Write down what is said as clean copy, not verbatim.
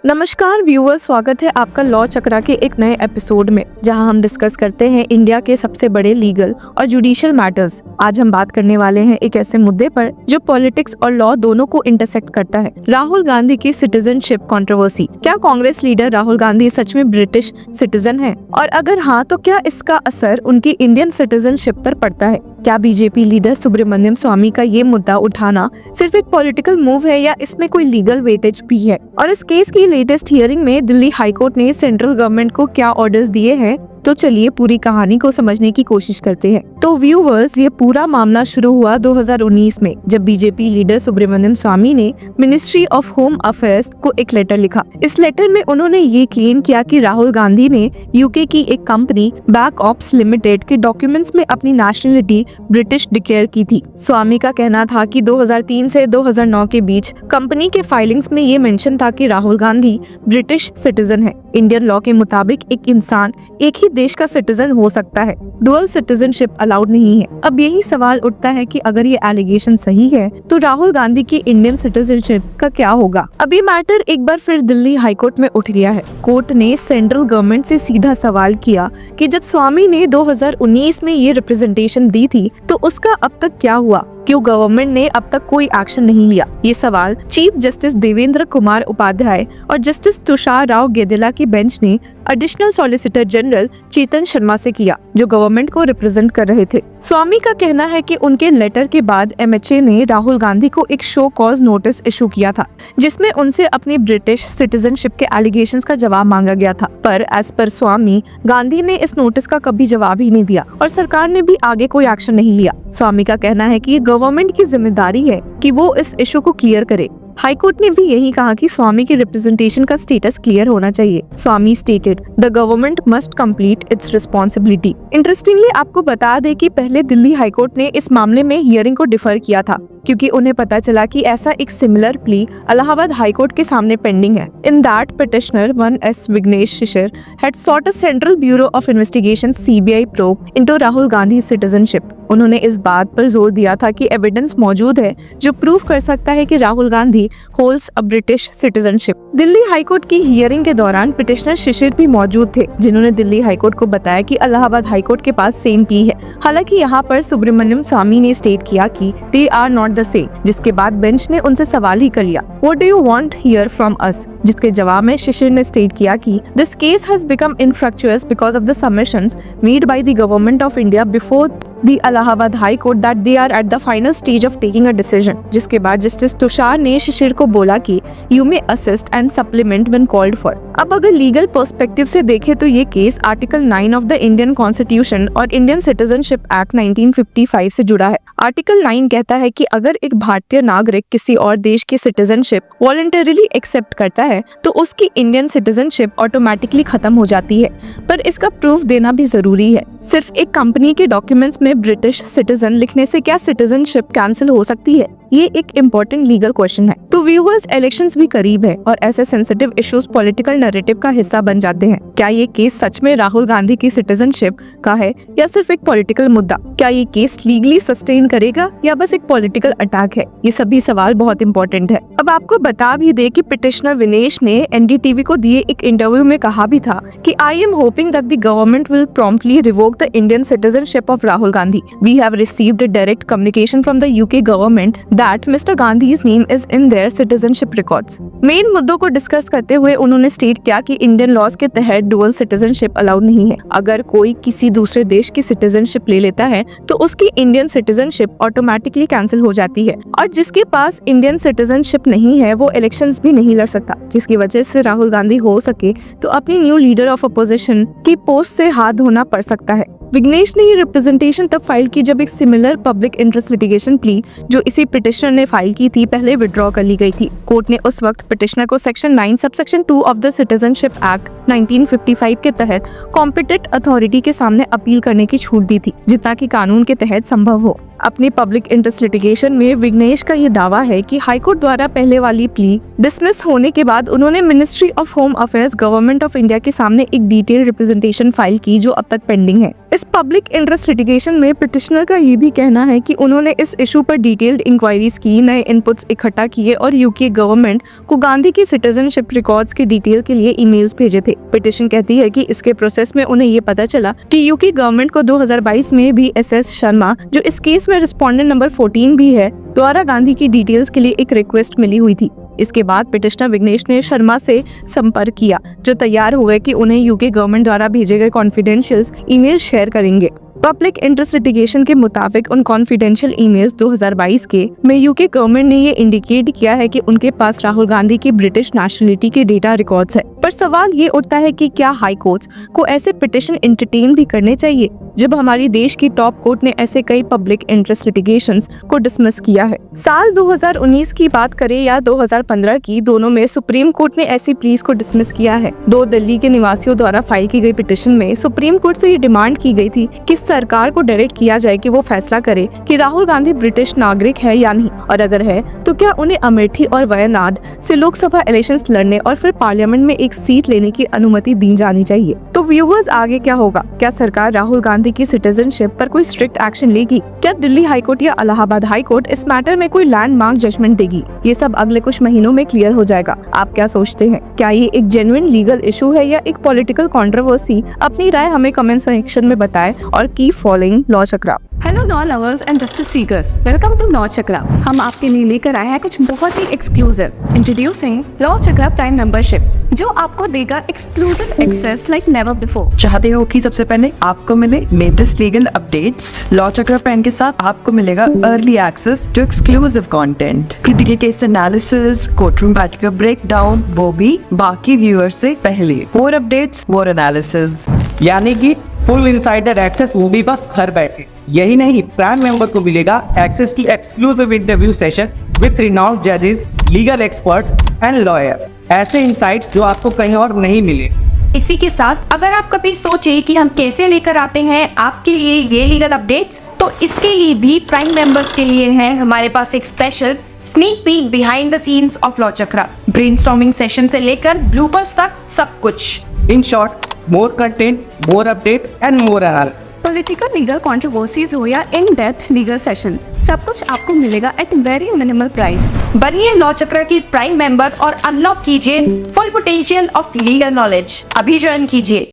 नमस्कार व्यूअर्स, स्वागत है आपका लॉ चक्रा के एक नए एपिसोड में, जहां हम डिस्कस करते हैं इंडिया के सबसे बड़े लीगल और जुडिशियल मैटर्स। आज हम बात करने वाले हैं एक ऐसे मुद्दे पर जो पॉलिटिक्स और लॉ दोनों को इंटरसेक्ट करता है, राहुल गांधी की सिटीजनशिप कंट्रोवर्सी। क्या कांग्रेस लीडर राहुल गांधी सच में ब्रिटिश सिटीजन है, और अगर हाँ तो क्या इसका असर उनकी इंडियन सिटीजनशिप पर पड़ता है? क्या बीजेपी लीडर सुब्रमण्यम स्वामी का ये मुद्दा उठाना सिर्फ एक पॉलिटिकल मूव है या इसमें कोई लीगल वेटेज भी है? और इस केस की लेटेस्ट हियरिंग में दिल्ली हाईकोर्ट ने सेंट्रल गवर्नमेंट को क्या ऑर्डर्स दिए हैं, तो चलिए पूरी कहानी को समझने की कोशिश करते हैं। तो व्यूवर्स, ये पूरा मामला शुरू हुआ 2019 में, जब बीजेपी लीडर सुब्रमण्यम स्वामी ने मिनिस्ट्री ऑफ होम अफेयर्स को एक लेटर लिखा। इस लेटर में उन्होंने ये क्लेम किया कि राहुल गांधी ने यूके की एक कंपनी बैक ऑप्स लिमिटेड के डॉक्यूमेंट्स में अपनी नेशनलिटी ब्रिटिश डिक्लेयर की थी। स्वामी का कहना था कि 2003 से 2009 के बीच कंपनी के फाइलिंग्स में ये मेंशन था कि राहुल गांधी ब्रिटिश सिटीजन है। इंडियन लॉ के मुताबिक एक इंसान एक ही देश का सिटीजन हो सकता है, डुअल सिटीजनशिप अलाउड नहीं है। अब यही सवाल उठता है कि अगर ये एलिगेशन सही है तो राहुल गांधी की इंडियन सिटीजनशिप का क्या होगा? अब ये मैटर एक बार फिर दिल्ली हाईकोर्ट में उठ गया है। कोर्ट ने सेंट्रल गवर्नमेंट से सीधा सवाल किया कि जब स्वामी ने 2019 में ये रिप्रेजेंटेशन दी थी तो उसका अब तक क्या हुआ? क्यों गवर्नमेंट ने अब तक कोई एक्शन नहीं लिया? ये सवाल चीफ जस्टिस देवेंद्र कुमार उपाध्याय और जस्टिस तुषार राव गेदेला की बेंच ने additional solicitor general Chetan Sharma से किया, जो गवर्नमेंट को रिप्रेजेंट कर रहे थे। स्वामी का कहना है कि उनके लेटर के बाद एमएचए ने राहुल गांधी को एक शो कॉज नोटिस इशू किया था, जिसमें उनसे अपनी ब्रिटिश सिटीजनशिप के एलिगेशंस का जवाब मांगा गया था। पर एज पर स्वामी, गांधी ने इस नोटिस का कभी जवाब ही नहीं दिया और सरकार ने भी आगे कोई एक्शन नहीं लिया। स्वामी का कहना है कि गवर्नमेंट की जिम्मेदारी है कि वो इस इशू को क्लियर करे। हाईकोर्ट ने भी यही कहा कि स्वामी के रिप्रेजेंटेशन का स्टेटस क्लियर होना चाहिए। Swami stated the government must complete its responsibility. Interestingly आपको बता दें कि पहले दिल्ली हाईकोर्ट ने इस मामले में हियरिंग को डिफर किया था, क्योंकि उन्हें पता चला कि ऐसा एक सिमिलर प्ली इलाहाबाद हाईकोर्ट के सामने पेंडिंग है। In that petitioner 1S Vignesh Shishir had sought a central bureau of investigation CBI probe into Rahul Gandhi citizenship. उन्होंने इस बात पर जोर दिया था कि एविडेंस मौजूद है जो प्रूव कर सकता है कि Rahul Gandhi holds a British citizenship. Delhi high court की हियरिंग के दौरान पिटिशनर शिशिर भी मौजूद थे, जिन्होंने दिल्ली हाईकोर्ट को बताया कि इलाहाबाद हाईकोर्ट के पास सेम प्ली है। हालांकि यहाँ पर सुब्रमण्यम स्वामी ने स्टेट किया कि they are not the same, जिसके बाद बेंच ने उनसे सवाल ही कर लिया, what do you want hear from us? जिसके जवाब में शिशिर ने स्टेट किया कि this case has become infructuous because of the submissions made by the government of India before the Allahabad High Court that they are at the final stage of taking a decision। जिसके बाद justice Tushar ने शिशिर को बोला कि you may assist and supplement when called for। अब अगर legal perspective से देखें तो ये case article 9 of the Indian constitution और इंडियन सिटीजनशिप एक्ट 1955 से जुड़ा है। आर्टिकल 9 कहता है कि अगर एक भारतीय नागरिक किसी और देश की सिटीजनशिप वॉलंटरीली एक्सेप्ट करता है तो उसकी इंडियन सिटीजनशिप ऑटोमेटिकली खत्म हो जाती है, पर इसका प्रूफ देना भी जरूरी है। सिर्फ एक कंपनी के डॉक्यूमेंट्स में ब्रिटिश सिटीजन लिखने से क्या सिटीजनशिप कैंसिल हो सकती है? ये एक इम्पोर्टेंट लीगल क्वेश्चन है। तो व्यूअर्स, इलेक्शंस भी करीब है और ऐसे सेंसिटिव इश्यूज पॉलिटिकल नैरेटिव का हिस्सा बन जाते हैं। क्या ये केस सच में राहुल गांधी की सिटीजनशिप का है या सिर्फ एक पॉलिटिकल मुद्दा? क्या ये केस लीगली सस्टेन करेगा या बस एक पॉलिटिकल अटैक है? ये सभी सवाल बहुत इंपॉर्टेंट है। अब आपको बता भी दे कि पिटिशनर विनेश ने NDTV को दिए एक इंटरव्यू में कहा भी था कि I am hoping that the government will promptly revoke the Indian citizenship of Rahul Gandhi. We have received direct communication from the UK government that Mr. Gandhi's name is in their citizenship records। Main मुद्दों को discuss करते हुए उन्होंने state किया कि Indian laws के तहत dual citizenship allowed नहीं है। अगर कोई किसी दूसरे देश की सिटीजनशिप ले लेता है तो उसकी इंडियन सिटीजनशिप ऑटोमेटिकली कैंसिल हो जाती है, और जिसके पास इंडियन सिटीजनशिप नहीं है वो इलेक्शंस भी नहीं लड़ सकता, जिसकी वजह से राहुल गांधी हो सके तो अपनी न्यू लीडर ऑफ अपोजिशन की पोस्ट से हाथ धोना पड़ सकता है। विघ्नेश ने ये रिप्रेजेंटेशन तब फाइल की जब एक similar public interest litigation plea जो इसी पिटिशनर ने फाइल की थी पहले विड्रॉ कर ली गई थी। कोर्ट ने उस वक्त पिटिशनर को section 9 subsection 2 of the citizenship act 1955 के तहत कॉम्पिटेंट अथॉरिटी के सामने अपील करने की छूट दी थी, जितना कि कानून के तहत संभव हो। अपनी पब्लिक इंटरेस्ट लिटिगेशन में विघ्नेश का ये दावा है कि हाईकोर्ट द्वारा पहले वाली प्ली डिसमिस होने के बाद उन्होंने ministry of home affairs government of India के सामने एक डिटेल रिप्रेजेंटेशन फाइल की जो अब तक पेंडिंग है। इस पब्लिक इंटरेस्ट लिटिगेशन में पिटिशनर का ये भी कहना है कि उन्होंने इस इशू पर डिटेल्ड इंक्वायरीज की, नए इनपुट्स इकट्ठा किए और यूके गवर्नमेंट को गांधी की सिटीजनशिप रिकॉर्ड्स के डिटेल के लिए ईमेल्स भेजे थे। पिटिशन कहती है कि इसके प्रोसेस में उन्हें ये पता चला कि यूके गवर्नमेंट को 2022 में भी एसएस शर्मा, जो इस केस में रिस्पोंडेंट नंबर 14 भी है, द्वारा गांधी की डिटेल्स के लिए एक रिक्वेस्ट मिली हुई थी। इसके बाद पिटिशनर विघ्नेश ने शर्मा से संपर्क किया, जो तैयार हो गए कि उन्हें यूके गवर्नमेंट द्वारा भेजे गए कॉन्फिडेंशियल ईमेल शेयर करेंगे। पब्लिक इंटरेस्ट लिटिगेशन के मुताबिक उन कॉन्फिडेंशियल ईमेल्स 2022 के में यूके गवर्नमेंट ने ये इंडिकेट किया है कि उनके पास राहुल गांधी की ब्रिटिश नेशनलिटी के डेटा रिकॉर्ड्स है। पर सवाल ये उठता है कि क्या हाई कोर्ट्स को ऐसे पिटिशन एंटरटेन भी करने चाहिए जब हमारी देश की टॉप कोर्ट ने ऐसे कई पब्लिक इंटरेस्ट लिटिगेशंस को डिसमिस किया है। साल 2019 की बात करें या 2015 की, दोनों में सुप्रीम कोर्ट ने ऐसी प्लीज को डिसमिस किया है। 2 दिल्ली के निवासियों द्वारा फाइल की गई पिटिशन में सुप्रीम कोर्ट से ये डिमांड की गई थी कि सरकार को डायरेक्ट किया जाए कि वो फैसला करे कि राहुल गांधी ब्रिटिश नागरिक है या नहीं, और अगर है तो क्या उन्हें अमेठी और वायनाड से लोकसभा इलेक्शंस लड़ने और फिर पार्लियामेंट में एक सीट लेने की अनुमति दी जानी चाहिए। तो व्यूअर्स, आगे क्या होगा? क्या सरकार राहुल गांधी की सिटीजनशिप पर कोई स्ट्रिक्ट एक्शन लेगी? क्या दिल्ली हाईकोर्ट या इलाहाबाद हाईकोर्ट इस मैटर में कोई लैंडमार्क जजमेंट देगी? ये सब अगले कुछ महीनों में क्लियर हो जाएगा। आप क्या सोचते हैं? क्या ये एक जेन्युइन लीगल इशू है या एक पॉलिटिकल कंट्रोवर्सी? अपनी राय हमें कमेंट सेक्शन में बताएं और keep following law Chakra. Hello law lovers and justice seekers, welcome to law Chakra. हम आपके लिए लेकर आए हैं कुछ बहुत ही exclusive. Introducing law Chakra prime membership, जो आपको देगा exclusive access like never before. चाहते हो कि सबसे पहले आपको मिले latest legal updates? Law Chakra prime के साथ आपको मिलेगा early access to exclusive content, critical case analysis, courtroom battle का ब्रेकडाउन, वो भी बाकी व्यूअर्स से पहले। मोर अपडेट्स, मोर एनालिसिस, यानी कि फुल इनसाइडर एक्सेस, वो भी बस घर बैठे। यही नहीं, प्राइम मेंबर को मिलेगा access to exclusive interview session with renowned जजेस, लीगल एक्सपर्ट्स एंड लॉयर्स। ऐसे इनसाइट्स जो आपको कहीं और नहीं मिले। इसी के साथ अगर आप कभी सोचे कि हम कैसे लेकर आते हैं आपके लिए ये लीगल अपडेट्स, तो इसके लिए भी प्राइम मेंबर्स के लिए है हमारे पास एक special sneak peek behind the scenes of law chakra. Brainstorming session से लेकर ब्लूपर्स तक सब कुछ। In short, more content, more update and more analysis. Political legal controversies हो या इन डेप्थ लीगल सेशंस, सब कुछ आपको मिलेगा एट वेरी मिनिमल प्राइस। बनिए लॉ चक्र की प्राइम मेंबर और अनलॉक कीजिए full potential of legal knowledge. अभी ज्वाइन कीजिए।